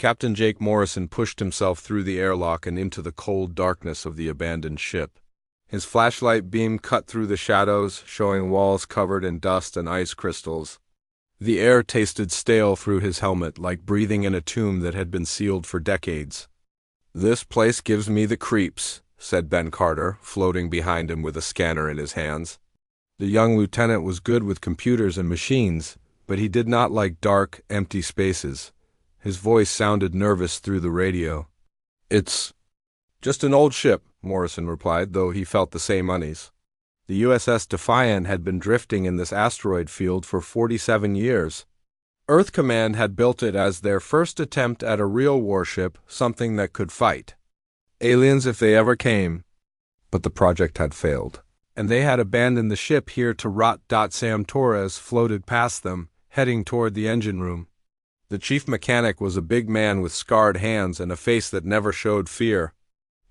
Captain Jake Morrison pushed himself through the airlock and into the cold darkness of the abandoned ship. His flashlight beam cut through the shadows, showing walls covered in dust and ice crystals. The air tasted stale through his helmet, like breathing in a tomb that had been sealed for decades. "This place gives me the creeps," said Ben Carter, floating behind him with a scanner in his hands. The young lieutenant was good with computers and machines, but he did not like dark, empty spaces. His voice sounded nervous through the radio. "It's just an old ship," Morrison replied, though he felt the same unease. The USS Defiant had been drifting in this asteroid field for 47 years. Earth Command had built it as their first attempt at a real warship, something that could fight aliens if they ever came. But the project had failed, and they had abandoned the ship here to rot. Sam Torres floated past them, heading toward the engine room. The chief mechanic was a big man with scarred hands and a face that never showed fear.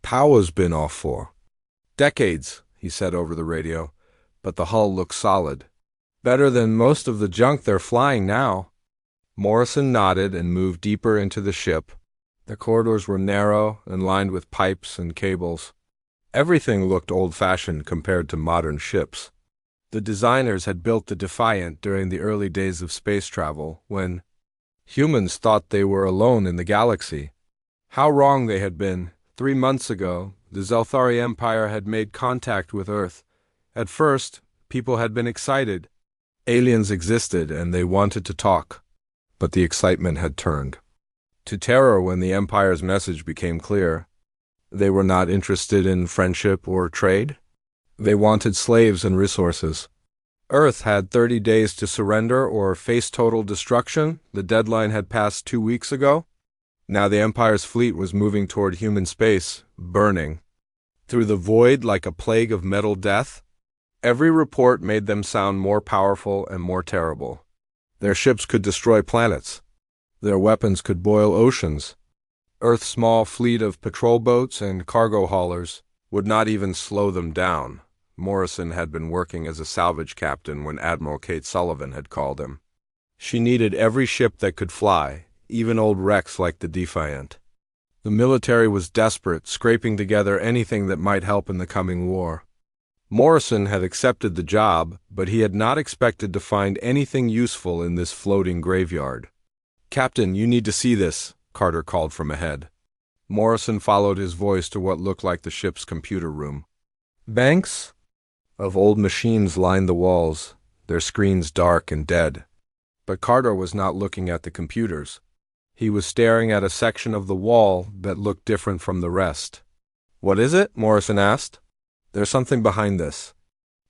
"Power's been off for decades," he said over the radio, "but the hull looks solid. Better than most of the junk they're flying now." Morrison nodded and moved deeper into the ship. The corridors were narrow and lined with pipes and cables. Everything looked old-fashioned compared to modern ships. The designers had built the Defiant during the early days of space travel, when humans thought they were alone in the galaxy. How wrong they had been. 3 months ago, the Zelthari Empire had made contact with Earth. At first, people had been excited. Aliens existed, and they wanted to talk. But the excitement had turned to terror when the Empire's message became clear. They were not interested in friendship or trade. They wanted slaves and resources. Earth had 30 days to surrender or face total destruction. The deadline had passed 2 weeks ago. Now the Empire's fleet was moving toward human space, burning through the void like a plague of metal death. Every report made them sound more powerful and more terrible. Their ships could destroy planets. Their weapons could boil oceans. Earth's small fleet of patrol boats and cargo haulers would not even slow them down. Morrison had been working as a salvage captain when Admiral Kate Sullivan had called him. She needed every ship that could fly, even old wrecks like the Defiant. The military was desperate, scraping together anything that might help in the coming war. Morrison had accepted the job, but he had not expected to find anything useful in this floating graveyard. "Captain, you need to see this," Carter called from ahead. Morrison followed his voice to what looked like the ship's computer room. Banks of old machines lined the walls, their screens dark and dead. But Carter was not looking at the computers. He was staring at a section of the wall that looked different from the rest. "What is it?" Morrison asked. "There's something behind this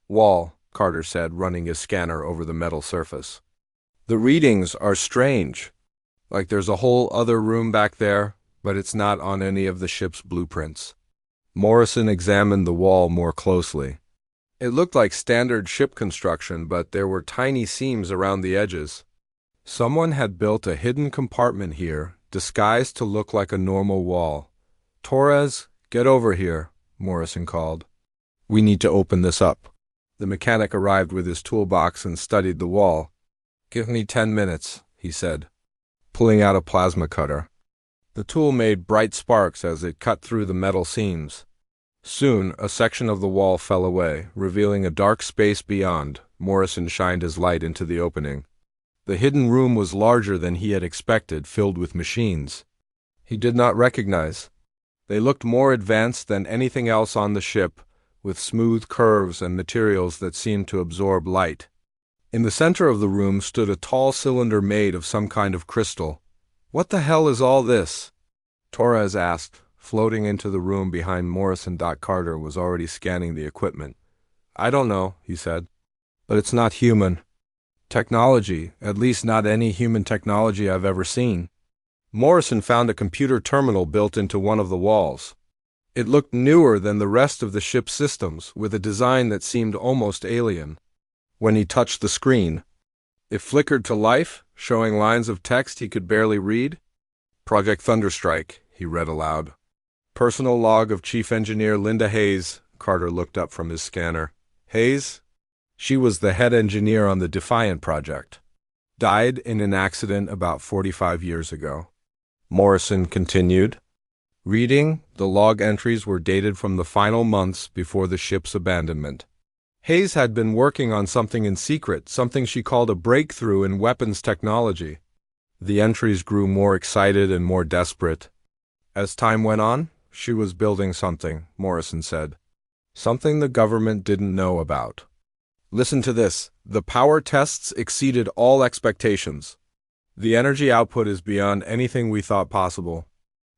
wall," Carter said, running his scanner over the metal surface. "The readings are strange. Like there's a whole other room back there, but it's not on any of the ship's blueprints." Morrison examined the wall more closely. It looked like standard ship construction, but there were tiny seams around the edges. Someone had built a hidden compartment here, disguised to look like a normal wall. "Torres, get over here," Morrison called. "We need to open this up." The mechanic arrived with his toolbox and studied the wall. "Give me 10 minutes," he said, pulling out a plasma cutter. The tool made bright sparks as it cut through the metal seams. Soon, a section of the wall fell away, revealing a dark space beyond. Morrison shined his light into the opening. The hidden room was larger than he had expected, filled with machines he did not recognize. They looked more advanced than anything else on the ship, with smooth curves and materials that seemed to absorb light. In the center of the room stood a tall cylinder made of some kind of crystal. "What the hell is all this?" Torres asked, floating into the room behind Morrison. Carter was already scanning the equipment. "I don't know," he said, "but it's not human technology, at least not any human technology I've ever seen." Morrison found a computer terminal built into one of the walls. It looked newer than the rest of the ship's systems, with a design that seemed almost alien. When he touched the screen, it flickered to life, showing lines of text he could barely read. "Project Thunderstrike," he read aloud. "Personal log of Chief Engineer Linda Hayes." Carter looked up from his scanner. "Hayes? She was the head engineer on the Defiant project. Died in an accident about 45 years ago." Morrison continued. Reading, the log entries were dated from the final months before the ship's abandonment. Hayes had been working on something in secret, something she called a breakthrough in weapons technology. The entries grew more excited and more desperate. As time went on, she was building something, Morrison said. Something the government didn't know about. Listen to this. The power tests exceeded all expectations. The energy output is beyond anything we thought possible.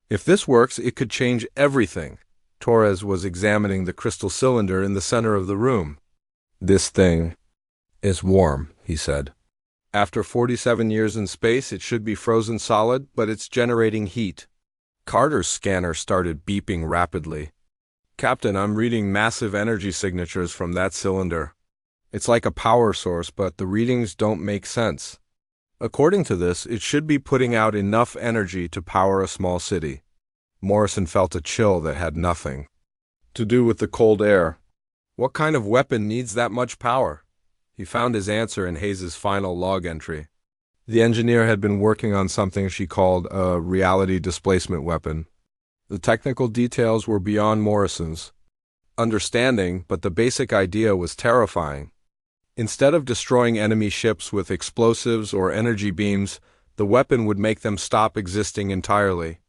If this works, it could change everything. Torres was examining the crystal cylinder in the center of the room. This thing is warm, he said. After 47 years in space, it should be frozen solid, but it's generating heat. Carter's scanner started beeping rapidly. Captain, I'm reading massive energy signatures from that cylinder. It's like a power source, but the readings don't make sense. According to this, it should be putting out enough energy to power a small city. Morrison felt a chill that had nothing to do with the cold air. What kind of weapon needs that much power? He found his answer in Hayes's final log entry. The engineer had been working on something she called a reality displacement weapon. The technical details were beyond Morrison's understanding, but the basic idea was terrifying. Instead of destroying enemy ships with explosives or energy beams, the weapon would make them stop existing entirely.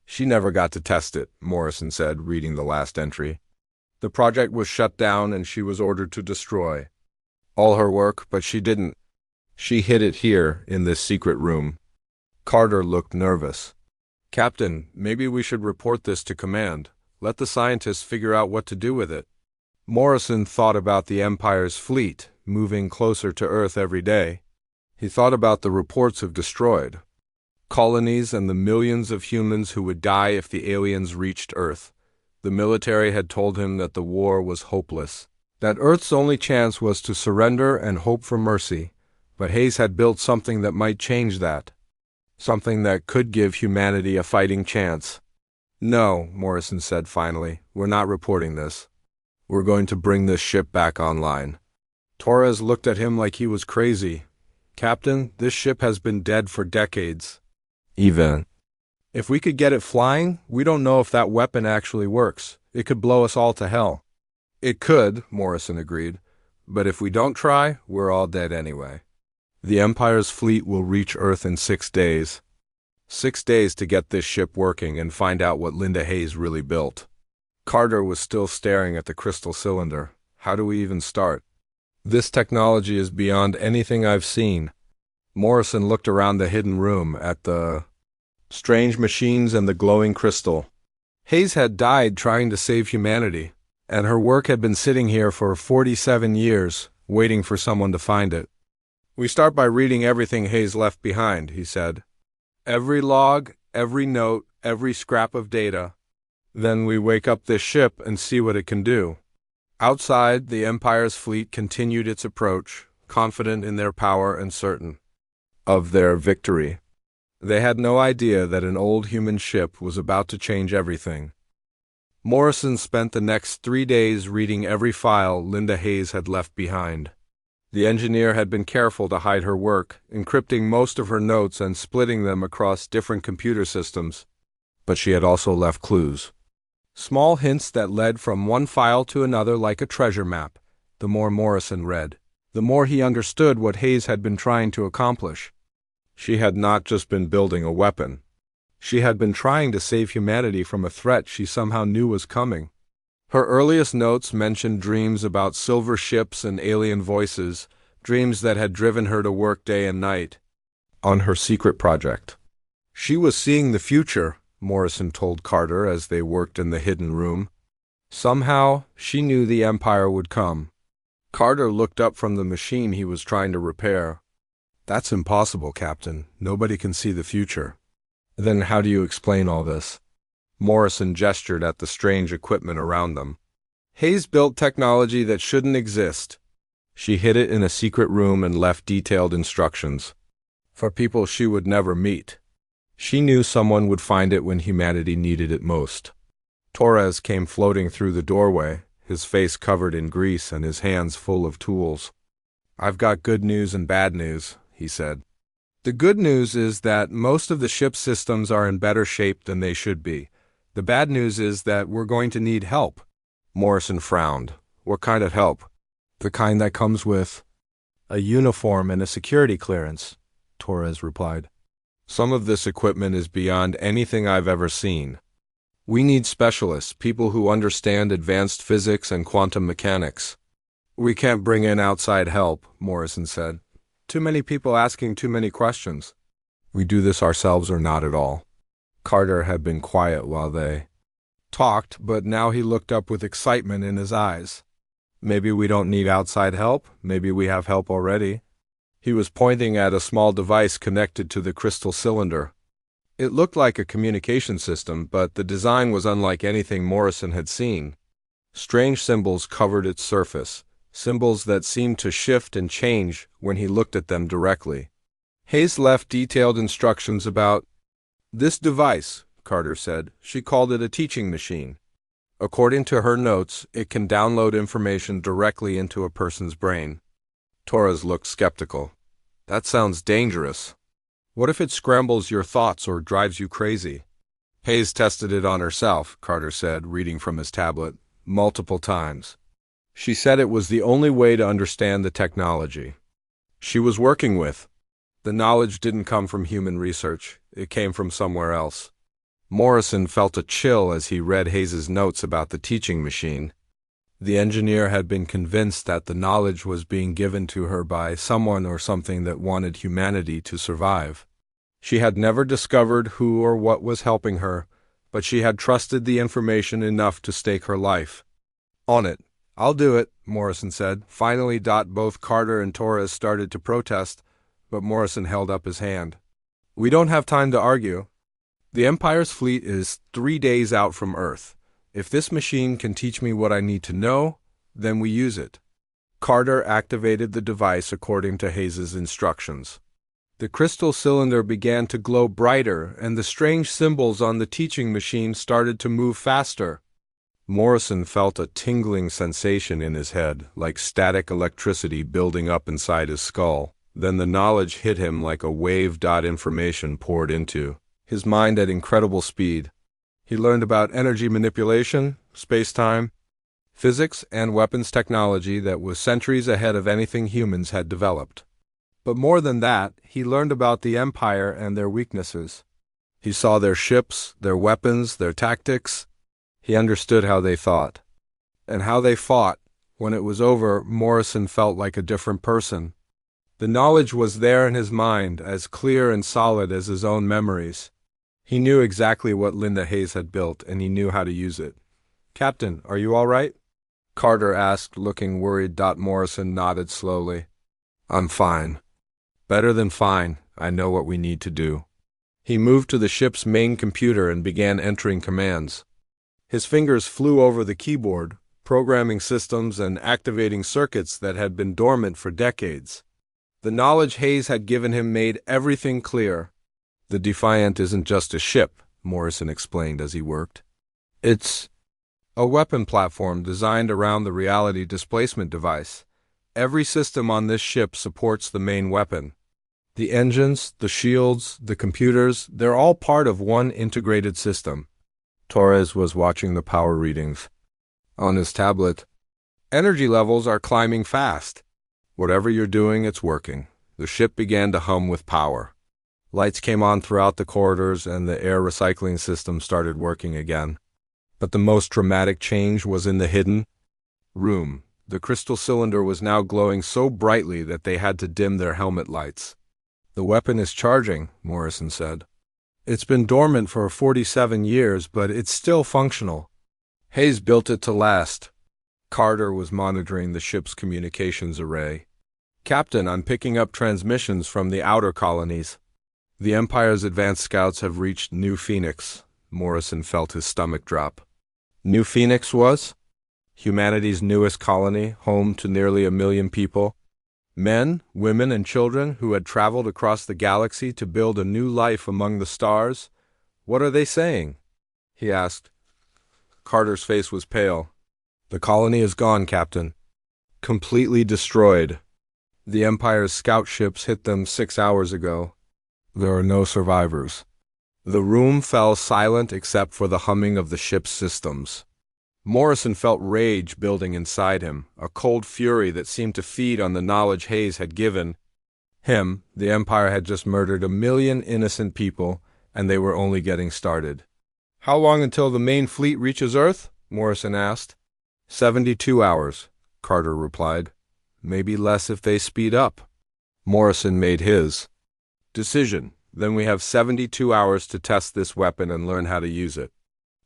She never got to test it, Morrison said, reading the last entry. The project was shut down and she was ordered to destroy all her work, but she didn't. She hid it here, in this secret room. Carter looked nervous. Captain, maybe we should report this to command. Let the scientists figure out what to do with it. Morrison thought about the Empire's fleet, moving closer to Earth every day. He thought about the reports of destroyed colonies and the millions of humans who would die if the aliens reached Earth. The military had told him that the war was hopeless, that Earth's only chance was to surrender and hope for mercy. But Hayes had built something that might change that. Something that could give humanity a fighting chance. No, Morrison said finally, we're not reporting this. We're going to bring this ship back online. Torres looked at him like he was crazy. Captain, this ship has been dead for decades. Even if we could get it flying, we don't know if that weapon actually works. It could blow us all to hell. It could, Morrison agreed. But if we don't try, we're all dead anyway. The Empire's fleet will reach Earth in 6 days. 6 days to get this ship working and find out what Linda Hayes really built. Carter was still staring at the crystal cylinder. How do we even start? This technology is beyond anything I've seen. Morrison looked around the hidden room at the strange machines and the glowing crystal. Hayes had died trying to save humanity, and her work had been sitting here for 47 years, waiting for someone to find it. We start by reading everything Hayes left behind, he said. Every log, every note, every scrap of data. Then we wake up this ship and see what it can do. Outside, the Empire's fleet continued its approach, confident in their power and certain of their victory. They had no idea that an old human ship was about to change everything. Morrison spent the next 3 days reading every file Linda Hayes had left behind. The engineer had been careful to hide her work, encrypting most of her notes and splitting them across different computer systems. But she had also left clues. Small hints that led from one file to another like a treasure map. The more Morrison read, the more he understood what Hayes had been trying to accomplish. She had not just been building a weapon. She had been trying to save humanity from a threat she somehow knew was coming. Her earliest notes mentioned dreams about silver ships and alien voices, dreams that had driven her to work day and night on her secret project. She was seeing the future, Morrison told Carter as they worked in the hidden room. Somehow, she knew the Empire would come. Carter looked up from the machine he was trying to repair. That's impossible, Captain. Nobody can see the future. Then how do you explain all this? Morrison gestured at the strange equipment around them. Hayes built technology that shouldn't exist. She hid it in a secret room and left detailed instructions for people she would never meet. She knew someone would find it when humanity needed it most. Torres came floating through the doorway, his face covered in grease and his hands full of tools. I've got good news and bad news, he said. The good news is that most of the ship's systems are in better shape than they should be. The bad news is that we're going to need help. Morrison frowned. What kind of help? The kind that comes with a uniform and a security clearance, Torres replied. Some of this equipment is beyond anything I've ever seen. We need specialists, people who understand advanced physics and quantum mechanics. We can't bring in outside help, Morrison said. Too many people asking too many questions. We do this ourselves or not at all. Carter had been quiet while they talked, but now he looked up with excitement in his eyes. Maybe we don't need outside help. Maybe we have help already. He was pointing at a small device connected to the crystal cylinder. It looked like a communication system, but the design was unlike anything Morrison had seen. Strange symbols covered its surface, symbols that seemed to shift and change when he looked at them directly. Hayes left detailed instructions about this device, Carter said. She called it a teaching machine. According to her notes, it can download information directly into a person's brain. Torres looked skeptical. That sounds dangerous. What if it scrambles your thoughts or drives you crazy? Hayes tested it on herself, Carter said, reading from his tablet, multiple times. She said it was the only way to understand the technology she was working with. The knowledge didn't come from human research. It came from somewhere else. Morrison felt a chill as he read Hayes's notes about the teaching machine. The engineer had been convinced that the knowledge was being given to her by someone or something that wanted humanity to survive. She had never discovered who or what was helping her, but she had trusted the information enough to stake her life on it. I'll do it, Morrison said. Finally, both Carter and Torres started to protest, but Morrison held up his hand. We don't have time to argue. The Empire's fleet is 3 days out from Earth. If this machine can teach me what I need to know, then we use it. Carter activated the device according to Hayes's instructions. The crystal cylinder began to glow brighter, and the strange symbols on the teaching machine started to move faster. Morrison felt a tingling sensation in his head, like static electricity building up inside his skull. Then the knowledge hit him like a wave. Information poured into his mind at incredible speed. He learned about energy manipulation, space-time, physics, and weapons technology that was centuries ahead of anything humans had developed. But more than that, he learned about the Empire and their weaknesses. He saw their ships, their weapons, their tactics. He understood how they thought. And how they fought. When it was over, Morrison felt like a different person. The knowledge was there in his mind, as clear and solid as his own memories. He knew exactly what Linda Hayes had built, and he knew how to use it. Captain, are you all right? Carter asked, looking worried. Morrison nodded slowly. I'm fine. Better than fine. I know what we need to do. He moved to the ship's main computer and began entering commands. His fingers flew over the keyboard, programming systems and activating circuits that had been dormant for decades. The knowledge Hayes had given him made everything clear. The Defiant isn't just a ship, Morrison explained as he worked. It's a weapon platform designed around the reality displacement device. Every system on this ship supports the main weapon. The engines, the shields, the computers, they're all part of one integrated system. Torres was watching the power readings on his tablet. Energy levels are climbing fast. Whatever you're doing, it's working. The ship began to hum with power. Lights came on throughout the corridors, and the air recycling system started working again. But the most dramatic change was in the hidden room. The crystal cylinder was now glowing so brightly that they had to dim their helmet lights. The weapon is charging, Morrison said. It's been dormant for 47 years, but it's still functional. Hayes built it to last. Carter was monitoring the ship's communications array. Captain, I'm picking up transmissions from the outer colonies. The Empire's advanced scouts have reached New Phoenix. Morrison felt his stomach drop. New Phoenix was? Humanity's newest colony, home to nearly 1 million people. Men, women, and children who had traveled across the galaxy to build a new life among the stars. What are they saying? He asked. Carter's face was pale. The colony is gone, Captain. Completely destroyed. The Empire's scout ships hit them 6 hours ago. There are no survivors. The room fell silent except for the humming of the ship's systems. Morrison felt rage building inside him, a cold fury that seemed to feed on the knowledge Hayes had given him. The Empire had just murdered 1 million innocent people, and they were only getting started. "How long until the main fleet reaches Earth?" Morrison asked. 72 hours, Carter replied. "Maybe less if they speed up." Morrison made his decision. "Then we have 72 hours to test this weapon and learn how to use it.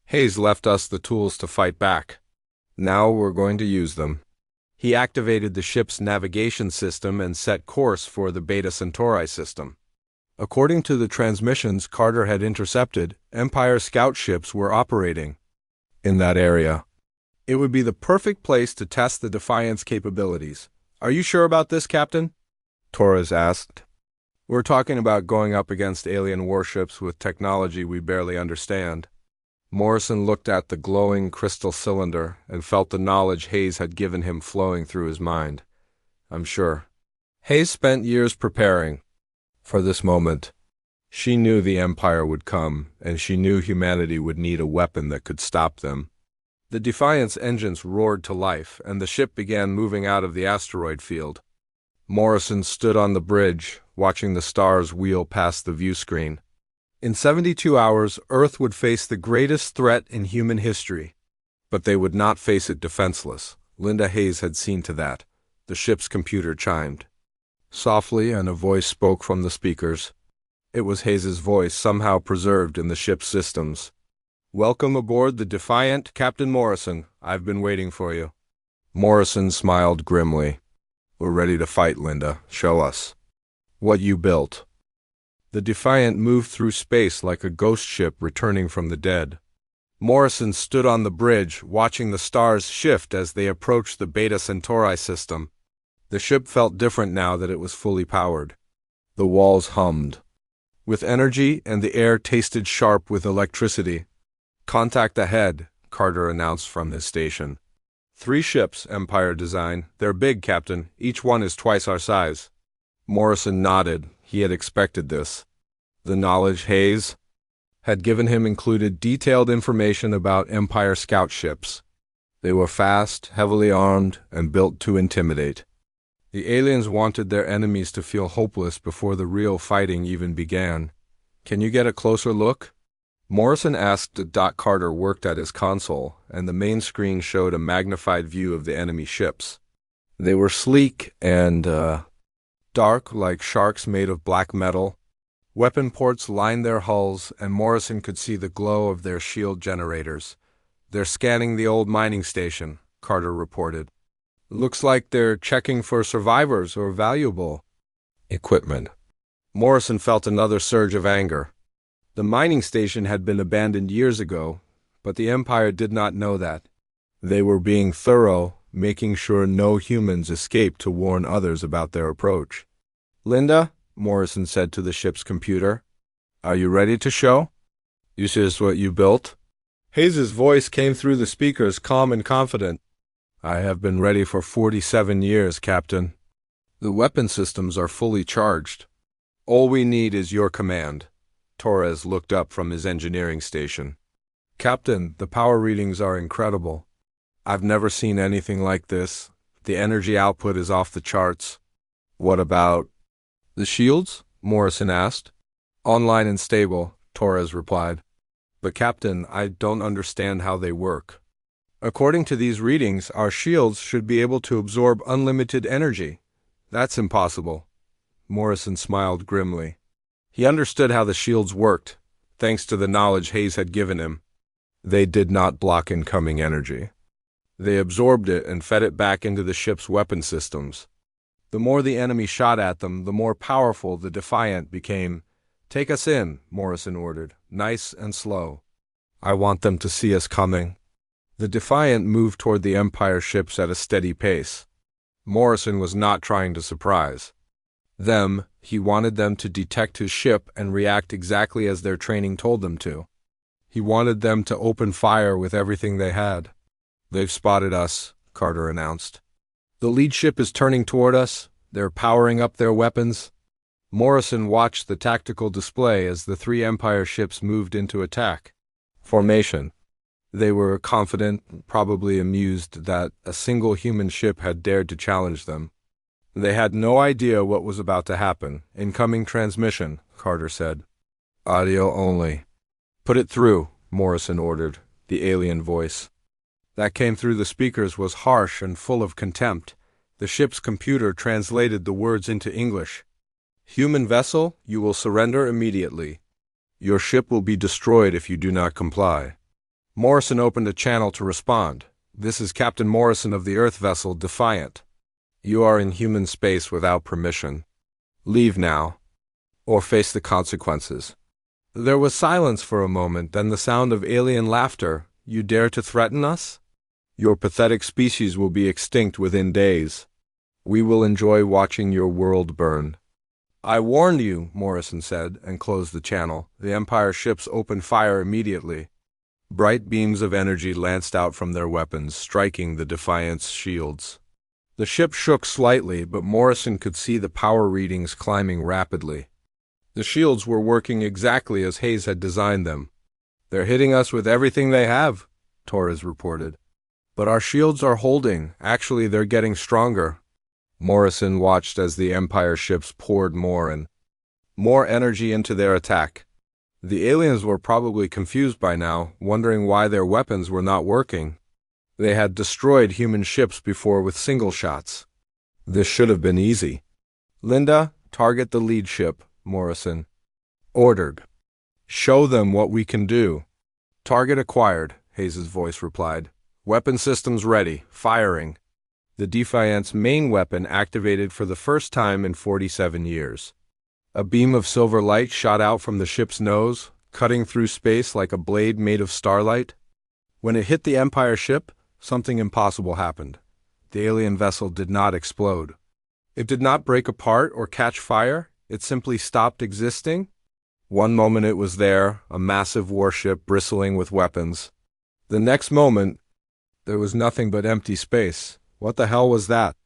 Hayes left us the tools to fight back. Now we're going to use them." He activated the ship's navigation system and set course for the Beta Centauri system. According to the transmissions Carter had intercepted, Empire scout ships were operating in that area. It would be the perfect place to test the Defiant's capabilities. "Are you sure about this, Captain?" Torres asked. "We're talking about going up against alien warships with technology we barely understand." Morrison looked at the glowing crystal cylinder and felt the knowledge Hayes had given him flowing through his mind. "I'm sure." Hayes spent years preparing for this moment. She knew the Empire would come, and she knew humanity would need a weapon that could stop them. The Defiant's engines roared to life, and the ship began moving out of the asteroid field. Morrison stood on the bridge, watching the stars wheel past the view screen. In 72 hours, Earth would face the greatest threat in human history. But they would not face it defenseless. Linda Hayes had seen to that. The ship's computer chimed softly, and a voice spoke from the speakers. It was Hayes's voice, somehow preserved in the ship's systems. "Welcome aboard the Defiant, Captain Morrison. I've been waiting for you." Morrison smiled grimly. "We're ready to fight, Linda. Show us what you built." The Defiant moved through space like a ghost ship returning from the dead. Morrison stood on the bridge, watching the stars shift as they approached the Beta Centauri system. The ship felt different now that it was fully powered. The walls hummed with energy, and the air tasted sharp with electricity. "Contact ahead," Carter announced from his station. 3 ships, Empire design. They're big, Captain. Each one is twice our size." Morrison nodded. He had expected this. The knowledge Hayes had given him included detailed information about Empire scout ships. They were fast, heavily armed, and built to intimidate. The aliens wanted their enemies to feel hopeless before the real fighting even began. "Can you get a closer look?" Morrison asked. Carter worked at his console, and the main screen showed a magnified view of the enemy ships. They were sleek and dark, like sharks made of black metal. Weapon ports lined their hulls, and Morrison could see the glow of their shield generators. "They're scanning the old mining station," Carter reported. "Looks like they're checking for survivors or valuable equipment." Morrison felt another surge of anger. The mining station had been abandoned years ago, but the Empire did not know that. They were being thorough, making sure no humans escaped to warn others about their approach. "Linda," Morrison said to the ship's computer, "are you ready to show? You see what you built?" Hayes's voice came through the speakers, calm and confident. "I have been ready for 47 years, Captain. The weapon systems are fully charged. All we need is your command." Torres looked up from his engineering station. "Captain, the power readings are incredible. I've never seen anything like this. The energy output is off the charts." "What about the shields?" Morrison asked. "Online and stable," Torres replied. "But Captain, I don't understand how they work. According to these readings, our shields should be able to absorb unlimited energy." "That's impossible." Morrison smiled grimly. He understood how the shields worked, thanks to the knowledge Hayes had given him. They did not block incoming energy. They absorbed it and fed it back into the ship's weapon systems. The more the enemy shot at them, the more powerful the Defiant became. "Take us in," Morrison ordered, "nice and slow. I want them to see us coming." The Defiant moved toward the Empire ships at a steady pace. Morrison was not trying to surprise them. He wanted them to detect his ship and react exactly as their training told them to. He wanted them to open fire with everything they had. "They've spotted us," Carter announced. "The lead ship is turning toward us. They're powering up their weapons." Morrison watched the tactical display as the three Empire ships moved into attack formation. They were confident, probably amused that a single human ship had dared to challenge them. They had no idea what was about to happen. Incoming transmission, Carter said. Audio only. Put it through, Morrison ordered, the alien voice. That came through the speakers was harsh and full of contempt. The ship's computer translated the words into English. Human vessel, you will surrender immediately. Your ship will be destroyed if you do not comply. Morrison opened a channel to respond. This is Captain Morrison of the Earth vessel Defiant. You are in human space without permission. Leave now, or face the consequences. There was silence for a moment, then the sound of alien laughter. You dare to threaten us? Your pathetic species will be extinct within days. We will enjoy watching your world burn. I warned you, Morrison said, and closed the channel. The Empire ships opened fire immediately. Bright beams of energy lanced out from their weapons, striking the Defiant's shields. The ship shook slightly, but Morrison could see the power readings climbing rapidly. The shields were working exactly as Hayes had designed them. They're hitting us with everything they have, Torres reported. But our shields are holding. Actually, they're getting stronger. Morrison watched as the Empire ships poured more and more energy into their attack. The aliens were probably confused by now, wondering why their weapons were not working. They had destroyed human ships before with single shots. This should have been easy. Linda, target the lead ship, Morrison ordered. Show them what we can do. Target acquired, Hayes' voice replied. Weapon systems ready, firing. The Defiant's main weapon activated for the first time in 47 years. A beam of silver light shot out from the ship's nose, cutting through space like a blade made of starlight. When it hit the Empire ship, something impossible happened. The alien vessel did not explode. It did not break apart or catch fire. It simply stopped existing. One moment it was there, a massive warship bristling with weapons. The next moment, there was nothing but empty space. What the hell was that?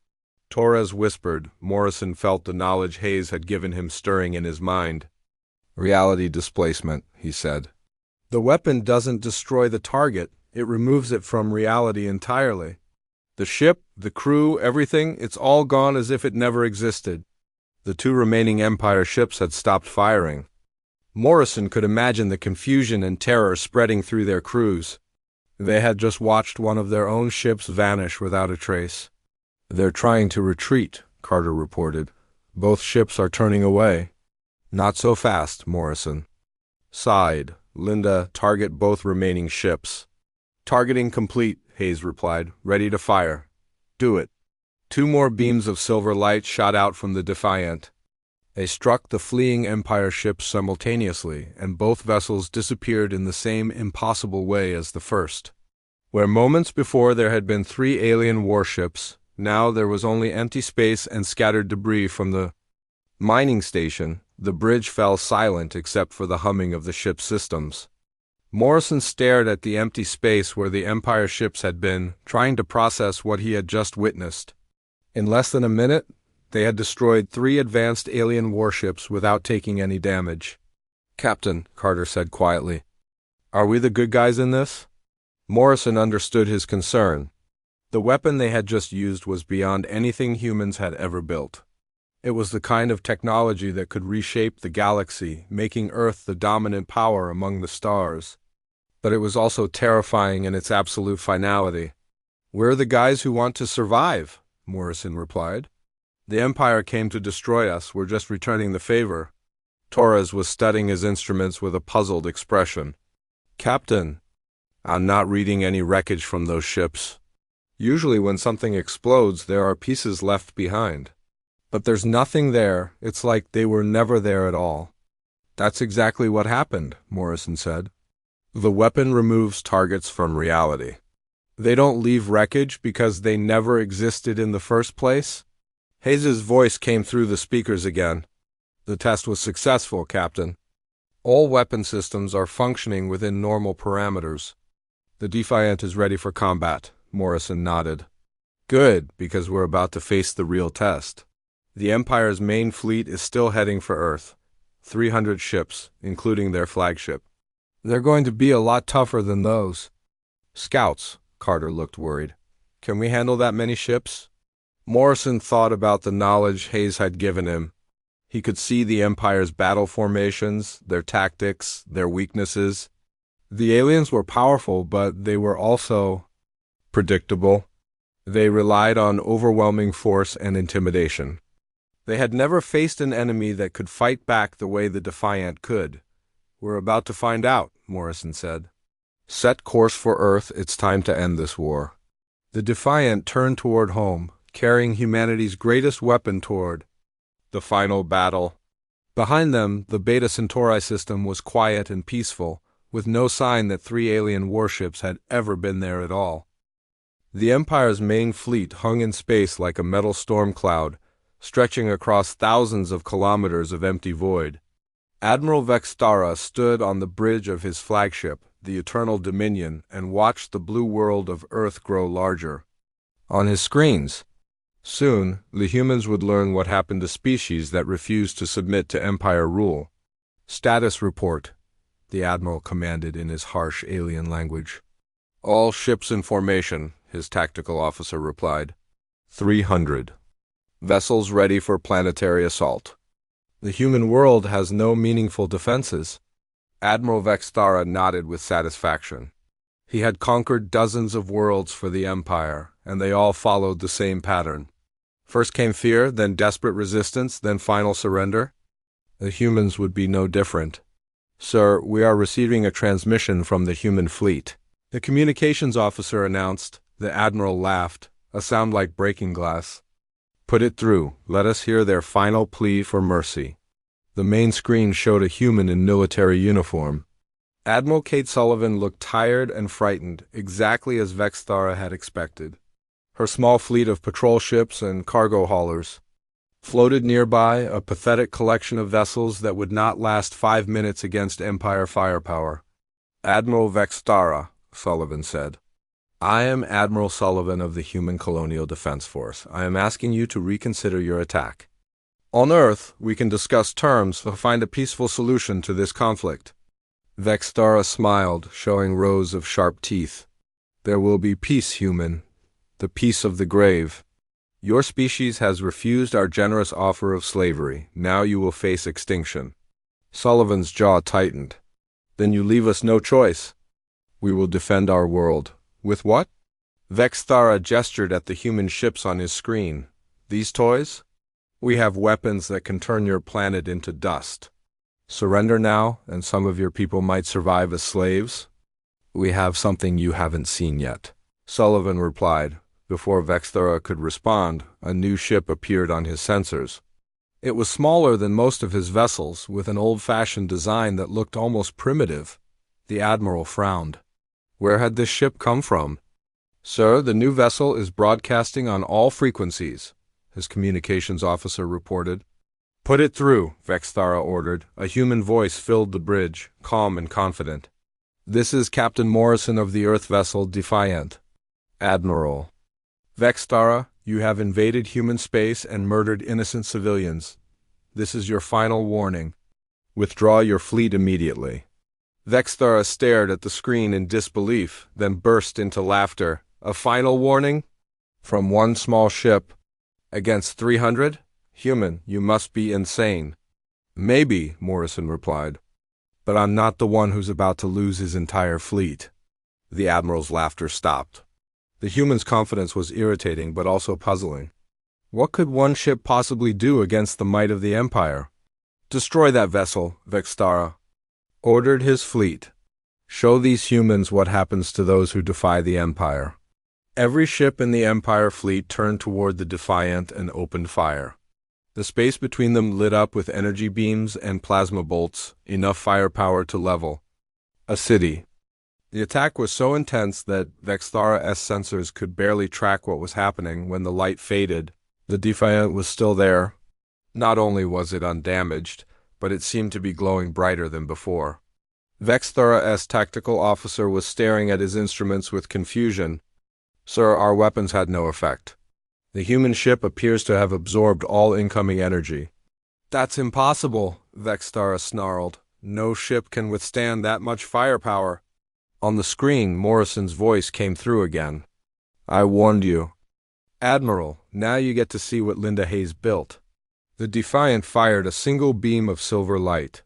Torres whispered. Morrison felt the knowledge Hayes had given him stirring in his mind. Reality displacement, he said. The weapon doesn't destroy the target. It removes it from reality entirely. The ship, the crew, everything, it's all gone as if it never existed. The two remaining Empire ships had stopped firing. Morrison could imagine the confusion and terror spreading through their crews. They had just watched one of their own ships vanish without a trace. They're trying to retreat, Carter reported. Both ships are turning away. Not so fast, Morrison sighed. Linda, target both remaining ships. Targeting complete, Hayes replied. Ready to fire. Do it. Two more beams of silver light shot out from the Defiant. They struck the fleeing Empire ships simultaneously, and both vessels disappeared in the same impossible way as the first. Where moments before there had been 3 alien warships, now there was only empty space and scattered debris from the mining station. The bridge fell silent except for the humming of the ship's systems. Morrison stared at the empty space where the Empire ships had been, trying to process what he had just witnessed. In less than a minute, they had destroyed 3 advanced alien warships without taking any damage. Captain, Carter said quietly, are we the good guys in this? Morrison understood his concern. The weapon they had just used was beyond anything humans had ever built. It was the kind of technology that could reshape the galaxy, making Earth the dominant power among the stars. But it was also terrifying in its absolute finality. We're the guys who want to survive, Morrison replied. The Empire came to destroy us. We're just returning the favor. Torres was studying his instruments with a puzzled expression. Captain, I'm not reading any wreckage from those ships. Usually when something explodes, there are pieces left behind. But there's nothing there. It's like they were never there at all. That's exactly what happened, Morrison said. The weapon removes targets from reality. They don't leave wreckage because they never existed in the first place? Hayes' voice came through the speakers again. The test was successful, Captain. All weapon systems are functioning within normal parameters. The Defiant is ready for combat, Morrison nodded. Good, because we're about to face the real test. The Empire's main fleet is still heading for Earth. 300 ships, including their flagship. They're going to be a lot tougher than those. Scouts, Carter looked worried. Can we handle that many ships? Morrison thought about the knowledge Hayes had given him. He could see the Empire's battle formations, their tactics, their weaknesses. The aliens were powerful, but they were also predictable. They relied on overwhelming force and intimidation. They had never faced an enemy that could fight back the way the Defiant could. We're about to find out, Morrison said. Set course for Earth, it's time to end this war. The Defiant turned toward home, carrying humanity's greatest weapon toward the final battle. Behind them, the Beta Centauri system was quiet and peaceful, with no sign that 3 alien warships had ever been there at all. The Empire's main fleet hung in space like a metal storm cloud, stretching across thousands of kilometers of empty void. Admiral Vextara stood on the bridge of his flagship, the Eternal Dominion, and watched the blue world of Earth grow larger. On his screens, soon, the humans would learn what happened to species that refused to submit to Empire rule. Status report, the Admiral commanded in his harsh alien language. All ships in formation, his tactical officer replied. 300. Vessels ready for planetary assault. The human world has no meaningful defenses. Admiral Vextara nodded with satisfaction. He had conquered dozens of worlds for the Empire, and they all followed the same pattern. First came fear, then desperate resistance, then final surrender. The humans would be no different. Sir, we are receiving a transmission from the human fleet. The communications officer announced. The Admiral laughed, a sound like breaking glass. Put it through. Let us hear their final plea for mercy. The main screen showed a human in military uniform. Admiral Kate Sullivan looked tired and frightened, exactly as Vextara had expected. Her small fleet of patrol ships and cargo haulers floated nearby, a pathetic collection of vessels that would not last 5 minutes against Empire firepower. Admiral Vextara, Sullivan said. I am Admiral Sullivan of the Human Colonial Defense Force. I am asking you to reconsider your attack. On Earth, we can discuss terms to find a peaceful solution to this conflict. Vextara smiled, showing rows of sharp teeth. There will be peace, human. The peace of the grave. Your species has refused our generous offer of slavery. Now you will face extinction. Sullivan's jaw tightened. Then you leave us no choice. We will defend our world. With what? Vextara gestured at the human ships on his screen. These toys? We have weapons that can turn your planet into dust. Surrender now, and some of your people might survive as slaves. We have something you haven't seen yet, Sullivan replied. Before Vextara could respond, a new ship appeared on his sensors. It was smaller than most of his vessels, with an old-fashioned design that looked almost primitive. The Admiral frowned. Where had this ship come from? Sir, the new vessel is broadcasting on all frequencies, his communications officer reported. Put it through, Vextara ordered. A human voice filled the bridge, calm and confident. This is Captain Morrison of the Earth vessel Defiant. Admiral. Vextara, you have invaded human space and murdered innocent civilians. This is your final warning. Withdraw your fleet immediately. Vextara stared at the screen in disbelief, then burst into laughter. A final warning? From one small ship? Against 300? Human, you must be insane. Maybe, Morrison replied. But I'm not the one who's about to lose his entire fleet. The Admiral's laughter stopped. The human's confidence was irritating but also puzzling. What could one ship possibly do against the might of the Empire? Destroy that vessel, Vextara ordered his fleet. Show these humans what happens to those who defy the Empire. Every ship in the Empire fleet turned toward the Defiant and opened fire. The space between them lit up with energy beams and plasma bolts, enough firepower to level a city. The attack was so intense that Vextara's sensors could barely track what was happening. When the light faded, the Defiant was still there. Not only was it undamaged, but it seemed to be glowing brighter than before. Vextara's tactical officer was staring at his instruments with confusion. Sir, our weapons had no effect. The human ship appears to have absorbed all incoming energy. That's impossible, Vextara snarled. No ship can withstand that much firepower. On the screen, Morrison's voice came through again. I warned you. Admiral, now you get to see what Linda Hayes built. The Defiant fired a single beam of silver light.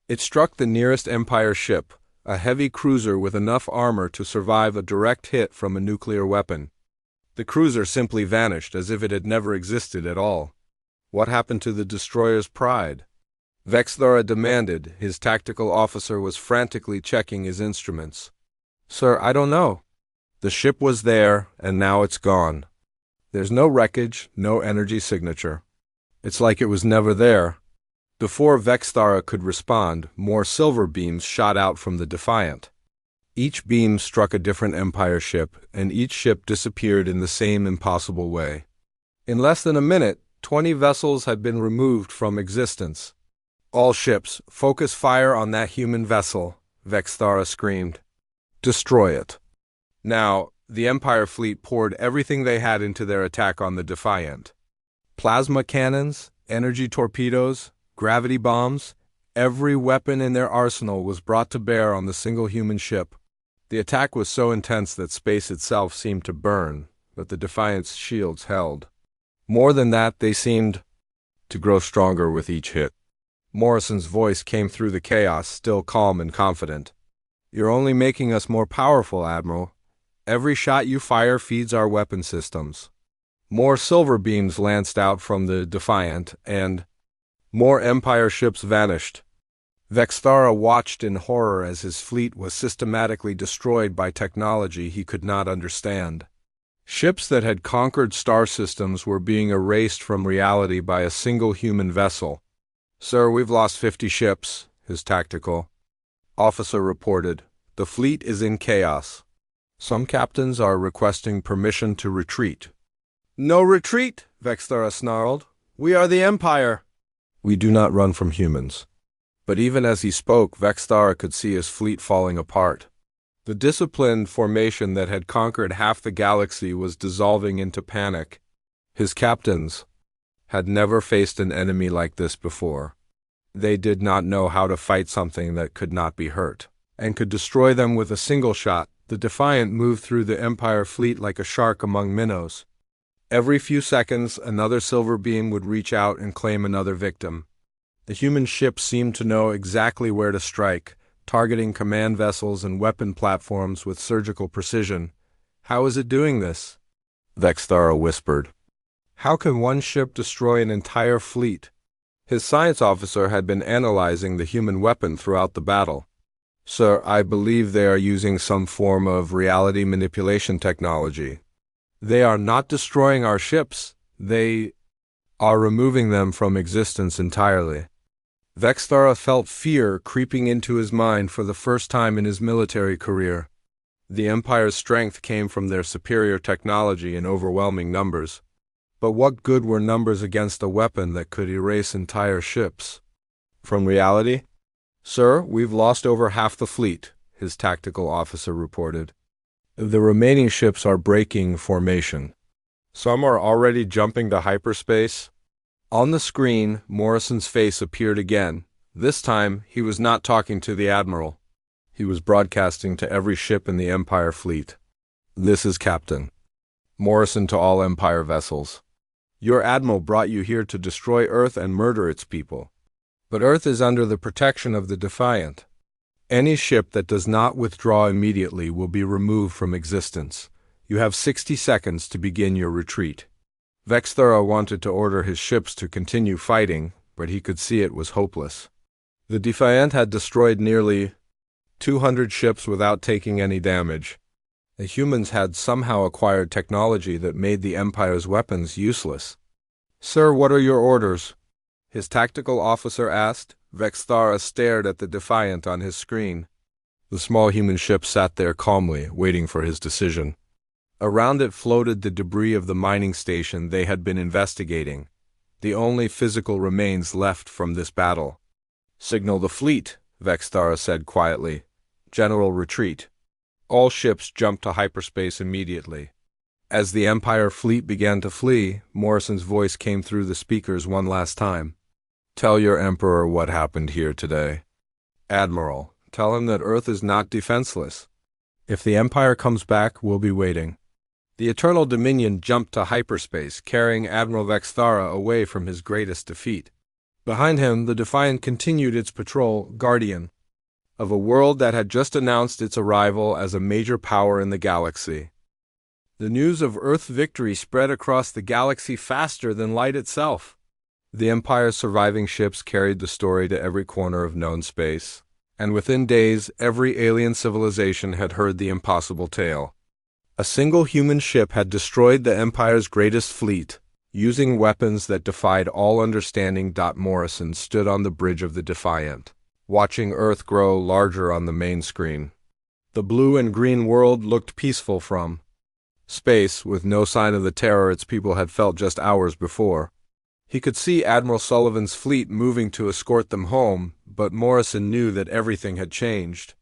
It struck the nearest Empire ship, a heavy cruiser with enough armor to survive a direct hit from a nuclear weapon. The cruiser simply vanished as if it had never existed at all. What happened to the destroyer's pride? Vexthara demanded. His tactical officer was frantically checking his instruments. Sir, I don't know. The ship was there, and now it's gone. There's no wreckage, no energy signature. It's like it was never there. Before Vexthara could respond, more silver beams shot out from the Defiant. Each beam struck a different Empire ship, and each ship disappeared in the same impossible way. In less than a minute, 20 vessels had been removed from existence. All ships, focus fire on that human vessel, Vexthara screamed. Destroy it. Now, the Empire fleet poured everything they had into their attack on the Defiant. Plasma cannons, energy torpedoes, gravity bombs, every weapon in their arsenal was brought to bear on the single human ship. The attack was so intense that space itself seemed to burn, but the Defiant's shields held. More than that, they seemed to grow stronger with each hit. Morrison's voice came through the chaos, still calm and confident. You're only making us more powerful, Admiral. Every shot you fire feeds our weapon systems. More silver beams lanced out from the Defiant, and more Empire ships vanished. Vexthara watched in horror as his fleet was systematically destroyed by technology he could not understand. Ships that had conquered star systems were being erased from reality by a single human vessel. Sir, we've lost 50 ships, his tactical officer reported. The fleet is in chaos. Some captains are requesting permission to retreat. No retreat, Vexthara snarled. We are the Empire. We do not run from humans. But even as he spoke, Vexthara could see his fleet falling apart. The disciplined formation that had conquered half the galaxy was dissolving into panic. His captains had never faced an enemy like this before. They did not know how to fight something that could not be hurt, and could destroy them with a single shot. The Defiant moved through the Empire fleet like a shark among minnows. Every few seconds, another silver beam would reach out and claim another victim. The human ship seemed to know exactly where to strike, targeting command vessels and weapon platforms with surgical precision. How is it doing this? Vexthara whispered. How can one ship destroy an entire fleet? His science officer had been analyzing the human weapon throughout the battle. Sir, I believe they are using some form of reality manipulation technology. They are not destroying our ships. They are removing them from existence entirely. Vexthara felt fear creeping into his mind for the first time in his military career. The Empire's strength came from their superior technology in overwhelming numbers. But what good were numbers against a weapon that could erase entire ships? From reality? Sir, we've lost over half the fleet, his tactical officer reported. The remaining ships are breaking formation. Some are already jumping to hyperspace. On the screen, Morrison's face appeared again. This time, he was not talking to the Admiral. He was broadcasting to every ship in the Empire fleet. This is Captain Morrison to all Empire vessels. Your Admiral brought you here to destroy Earth and murder its people. But Earth is under the protection of the Defiant. Any ship that does not withdraw immediately will be removed from existence. You have 60 seconds to begin your retreat. Vexthara wanted to order his ships to continue fighting, but he could see it was hopeless. The Defiant had destroyed nearly 200 ships without taking any damage. The humans had somehow acquired technology that made the Empire's weapons useless. Sir, what are your orders? His tactical officer asked. Vexthara stared at the Defiant on his screen. The small human ship sat there calmly, waiting for his decision. Around it floated the debris of the mining station they had been investigating, the only physical remains left from this battle. Signal the fleet, Vexthara said quietly. General retreat. All ships jumped to hyperspace immediately. As the Empire fleet began to flee, Morrison's voice came through the speakers one last time. "Tell your Emperor what happened here today. Admiral, tell him that Earth is not defenseless. If the Empire comes back, we'll be waiting." The Eternal Dominion jumped to hyperspace, carrying Admiral Vexthara away from his greatest defeat. Behind him, the Defiant continued its patrol, guardian of a world that had just announced its arrival as a major power in the galaxy. The news of Earth's victory spread across the galaxy faster than light itself. The Empire's surviving ships carried the story to every corner of known space, and within days every alien civilization had heard the impossible tale. A single human ship had destroyed the Empire's greatest fleet, using weapons that defied all understanding. Morrison stood on the bridge of the Defiant, watching Earth grow larger on the main screen. The blue and green world looked peaceful from space, with no sign of the terror its people had felt just hours before. He could see Admiral Sullivan's fleet moving to escort them home, but Morrison knew that everything had changed.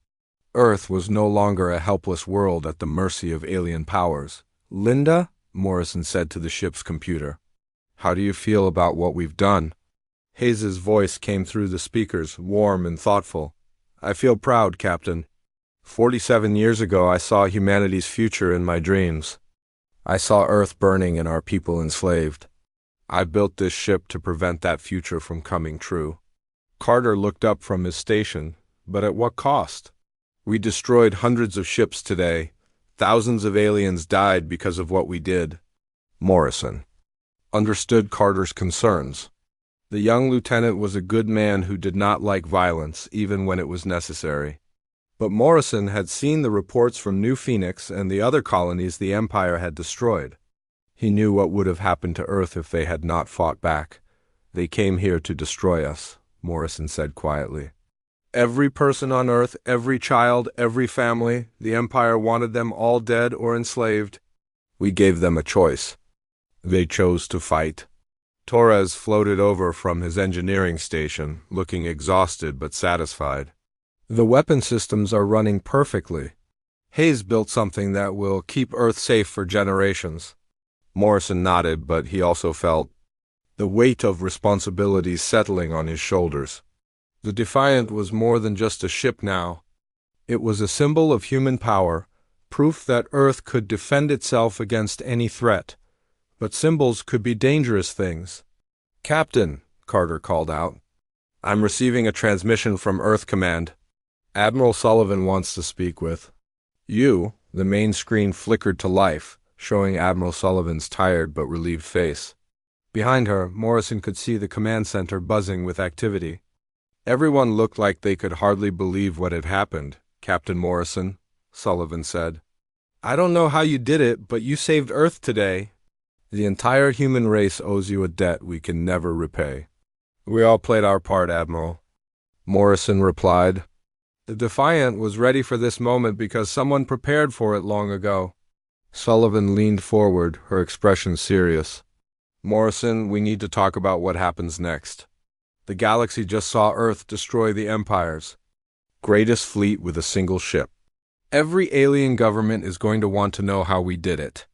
Earth was no longer a helpless world at the mercy of alien powers. "Linda," Morrison said to the ship's computer, "how do you feel about what we've done?" Hayes's voice came through the speakers, warm and thoughtful. "I feel proud, Captain. 47 years ago I saw humanity's future in my dreams. I saw Earth burning and our people enslaved. I built this ship to prevent that future from coming true." Carter looked up from his station, but at what cost? "We destroyed hundreds of ships today. Thousands of aliens died because of what we did." Morrison understood Carter's concerns. The young lieutenant was a good man who did not like violence, even when it was necessary. But Morrison had seen the reports from New Phoenix and the other colonies the Empire had destroyed. He knew what would have happened to Earth if they had not fought back. "They came here to destroy us," Morrison said quietly. "Every person on Earth, every child, every family, the Empire wanted them all dead or enslaved. We gave them a choice. They chose to fight." Torres floated over from his engineering station, looking exhausted but satisfied. "The weapon systems are running perfectly. Hayes built something that will keep Earth safe for generations." Morrison nodded, but he also felt the weight of responsibility settling on his shoulders. The Defiant was more than just a ship now. It was a symbol of human power, proof that Earth could defend itself against any threat. But symbols could be dangerous things. "Captain," Carter called out, "I'm receiving a transmission from Earth Command. Admiral Sullivan wants to speak with you." The main screen flickered to life, showing Admiral Sullivan's tired but relieved face. Behind her, Morrison could see the command center buzzing with activity. "Everyone looked like they could hardly believe what had happened, Captain Morrison," Sullivan said. "I don't know how you did it, but you saved Earth today. The entire human race owes you a debt we can never repay." "We all played our part, Admiral," Morrison replied. "The Defiant was ready for this moment because someone prepared for it long ago." Sullivan leaned forward, her expression serious. "Morrison, we need to talk about what happens next. The galaxy just saw Earth destroy the Empire's greatest fleet with a single ship. Every alien government is going to want to know how we did it."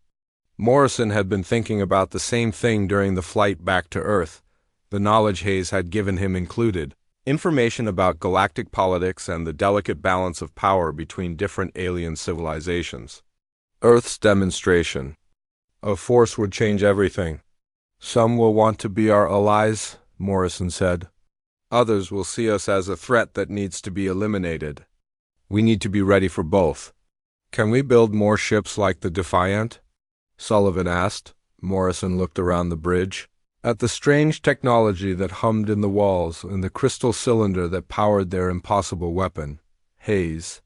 Morrison had been thinking about the same thing during the flight back to Earth. The knowledge Hayes had given him included information about galactic politics and the delicate balance of power between different alien civilizations. Earth's demonstration of force would change everything. "Some will want to be our allies," Morrison said. "Others will see us as a threat that needs to be eliminated. We need to be ready for both." "Can we build more ships like the Defiant?" Sullivan asked. Morrison looked around the bridge at the strange technology that hummed in the walls and the crystal cylinder that powered their impossible weapon. Hayes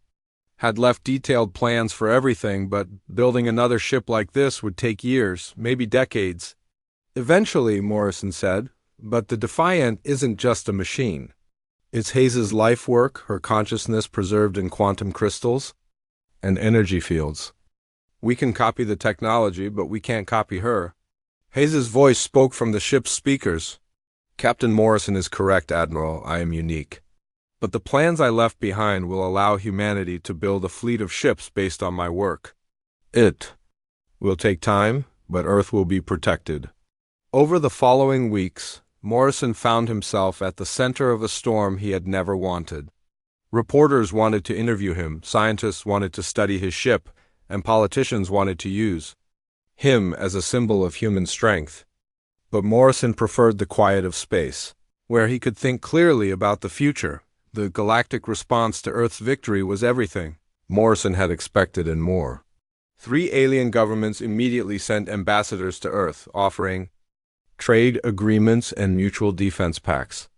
had left detailed plans for everything, but building another ship like this would take years, maybe decades. "Eventually," Morrison said, "but the Defiant isn't just a machine. It's Hayes's life work, her consciousness preserved in quantum crystals and energy fields. We can copy the technology, but we can't copy her." Hayes's voice spoke from the ship's speakers. "Captain Morrison is correct, Admiral. I am unique. But the plans I left behind will allow humanity to build a fleet of ships based on my work. It Will take time, but Earth will be protected. Over the following weeks, Morrison found himself at the center of a storm he had never wanted. Reporters wanted to interview him, scientists wanted to study his ship, and politicians wanted to use him as a symbol of human strength. But Morrison preferred the quiet of space, where he could think clearly about the future. The galactic response to Earth's victory was everything Morrison had expected and more. 3 alien governments immediately sent ambassadors to Earth, offering trade agreements and mutual defense pacts.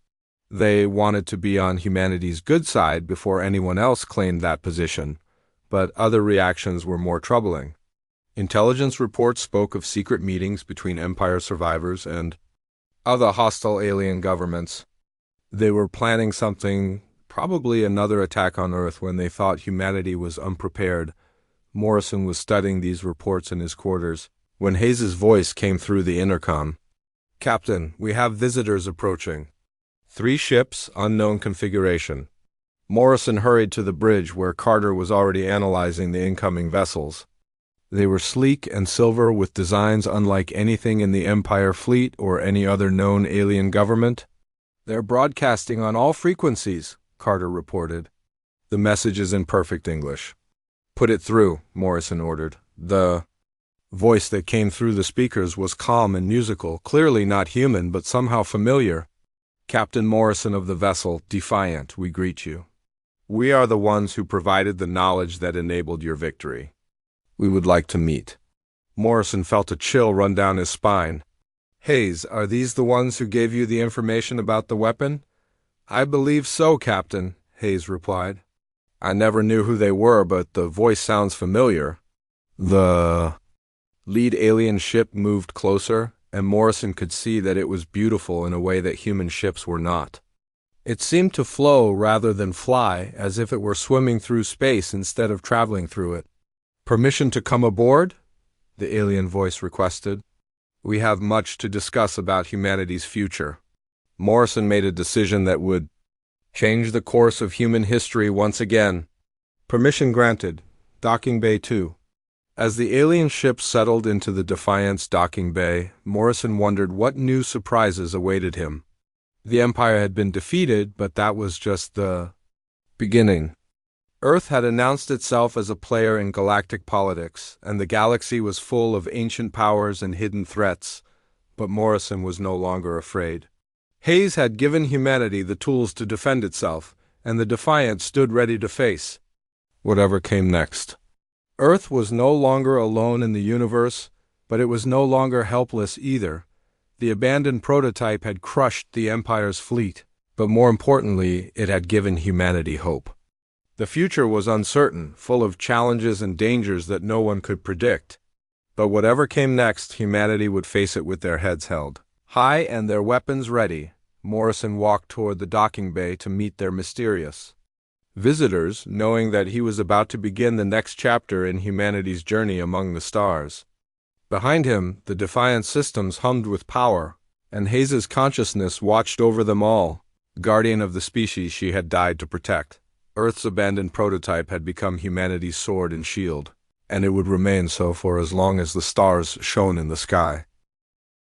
They wanted to be on humanity's good side before anyone else claimed that position, but other reactions were more troubling. Intelligence reports spoke of secret meetings between Empire survivors and other hostile alien governments. They were planning something, probably another attack on Earth, when they thought humanity was unprepared. Morrison was studying these reports in his quarters when Hayes's voice came through the intercom. "Captain, we have visitors approaching. 3 ships, unknown configuration." Morrison hurried to the bridge where Carter was already analyzing the incoming vessels. They were sleek and silver with designs unlike anything in the Empire fleet or any other known alien government. "They're broadcasting on all frequencies," Carter reported. "The message is in perfect English." "Put it through," Morrison ordered. The voice that came through the speakers was calm and musical, clearly not human but somehow familiar. "Captain Morrison of the vessel Defiant, we greet you. We are the ones who provided the knowledge that enabled your victory. We would like to meet." Morrison felt a chill run down his spine. "Hayes, are these the ones who gave you the information about the weapon?" "I believe so, Captain," Hayes replied. "I never knew who they were, but the voice sounds familiar." The lead alien ship moved closer, and Morrison could see that it was beautiful in a way that human ships were not. It seemed to flow rather than fly, as if it were swimming through space instead of traveling through it. "Permission to come aboard?" the alien voice requested. "We have much to discuss about humanity's future." Morrison made a decision that would change the course of human history once again. "Permission granted. Docking Bay 2. As the alien ship settled into the Defiant's docking bay, Morrison wondered what new surprises awaited him. The Empire had been defeated, but that was just the beginning. Earth had announced itself as a player in galactic politics, and the galaxy was full of ancient powers and hidden threats, but Morrison was no longer afraid. Hayes had given humanity the tools to defend itself, and the Defiant stood ready to face whatever came next. Earth was no longer alone in the universe, but it was no longer helpless either. The abandoned prototype had crushed the Empire's fleet, but more importantly, it had given humanity hope. The future was uncertain, full of challenges and dangers that no one could predict. But whatever came next, humanity would face it with their heads held high and their weapons ready. Morrison walked toward the docking bay to meet their mysterious visitors, knowing that he was about to begin the next chapter in humanity's journey among the stars. Behind him, the Defiant systems hummed with power, and Hayes's consciousness watched over them all, guardian of the species she had died to protect. Earth's abandoned prototype had become humanity's sword and shield, and it would remain so for as long as the stars shone in the sky.